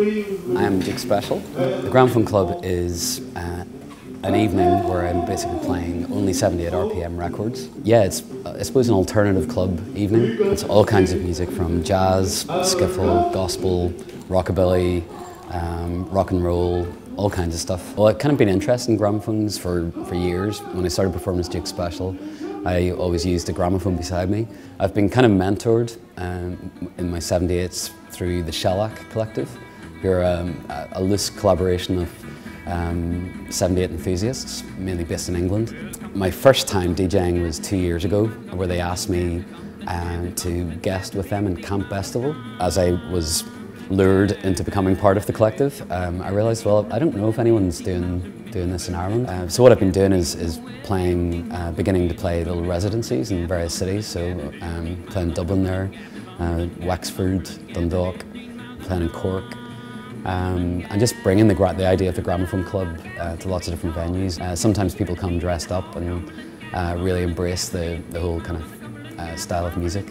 I am Duke Special. The Gramophone Club is an evening where I'm basically playing only 78 RPM records. Yeah, it's I suppose an alternative club evening. It's all kinds of music from jazz, skiffle, gospel, rockabilly, rock and roll, all kinds of stuff. Well, I've kind of been interested in gramophones for years. When I started performing as Duke Special, I always used a gramophone beside me. I've been kind of mentored in my 78s through the Shellac Collective, who are a loose collaboration of 78 enthusiasts, mainly based in England. My first time DJing was 2 years ago, where they asked me to guest with them in Camp Festival. As I was lured into becoming part of the collective, I realised, well, I don't know if anyone's doing this in Ireland. So what I've been doing is playing, beginning to play little residencies in various cities. So playing Dublin there, Wexford, Dundalk, playing in Cork, and just bringing the idea of the Gramophone Club to lots of different venues. Sometimes people come dressed up and really embrace the whole kind of style of music.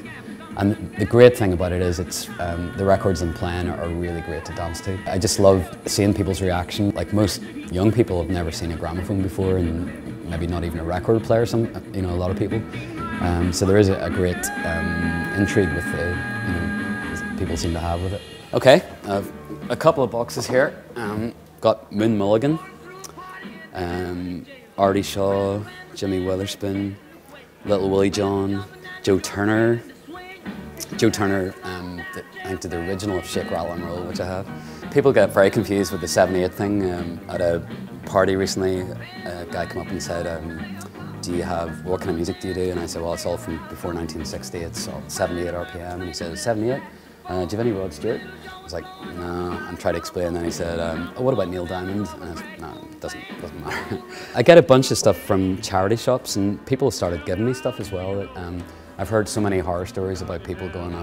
And the great thing about it is the records I'm playing are really great to dance to. I just love seeing people's reaction. Like, most young people have never seen a gramophone before, and maybe not even a record player, a lot of people. So there is a great intrigue with people seem to have with it. Okay, I've a couple of boxes here. Got Moon Mulligan, Artie Shaw, Jimmy Witherspoon, Little Willie John, Joe Turner. Joe Turner, I think, did the original of Shake, Rattle and Roll, which I have. People get very confused with the 78 thing. At a party recently, a guy came up and said, what kind of music do you do? And I said, well, it's all from before 1960, it's all 78 RPM. And he said, 78? Do you have any Rod Stewart? I was like, no, and tried to explain. And then he said, oh, what about Neil Diamond? And I was like, no, it doesn't matter. I get a bunch of stuff from charity shops, and people started giving me stuff as well. I've heard so many horror stories about people going,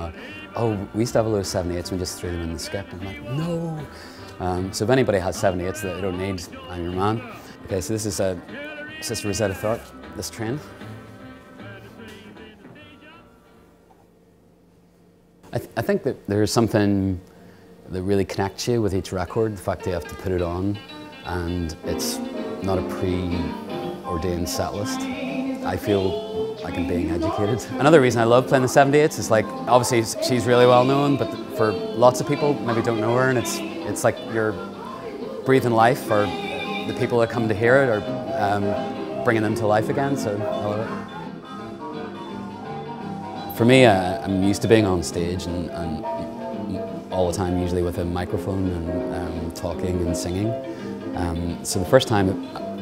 oh, we used to have a load of 78s and we just threw them in the skip. I'm like, no. So if anybody has 78s that they don't need, I'm your man. Okay, so this is Sister Rosetta Tharpe, this train. I think that there's something that really connects you with each record, the fact that you have to put it on and it's not a preordained set list. I feel like I'm being educated. Another reason I love playing the 78s is, like, obviously she's really well known, but for lots of people maybe don't know her, and it's like you're breathing life for the people that come to hear it, or bringing them to life again, so I love it. For me, I'm used to being on stage and all the time, usually with a microphone and talking and singing. So the first time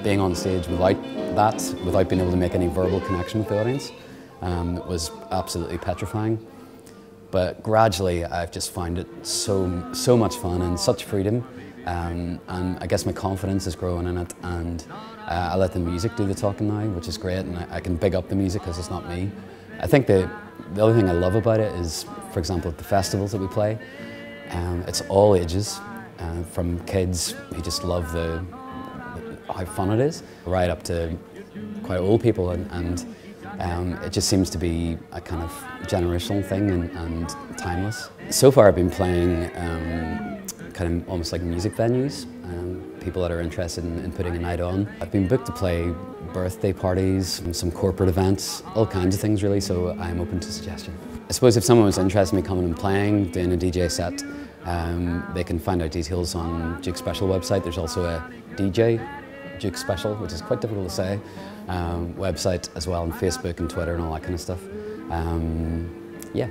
being on stage without being able to make any verbal connection with the audience, was absolutely petrifying. But gradually, I've just found it so much fun and such freedom, and I guess my confidence is growing in it, and I let the music do the talking now, which is great, and I can big up the music because it's not me. I think the other thing I love about it is, for example, at the festivals that we play, it's all ages, from kids who just love how fun it is, right up to quite old people, and it just seems to be a kind of generational thing and timeless. So far I've been playing kind of almost like music venues, people that are interested in putting a night on. I've been booked to play birthday parties, some corporate events, all kinds of things really, so I'm open to suggestion. I suppose if someone was interested in me coming and playing, doing a DJ set, they can find out details on Duke Special website. There's also a DJ Duke Special, which is quite difficult to say, website as well, on Facebook and Twitter and all that kind of stuff. Yeah.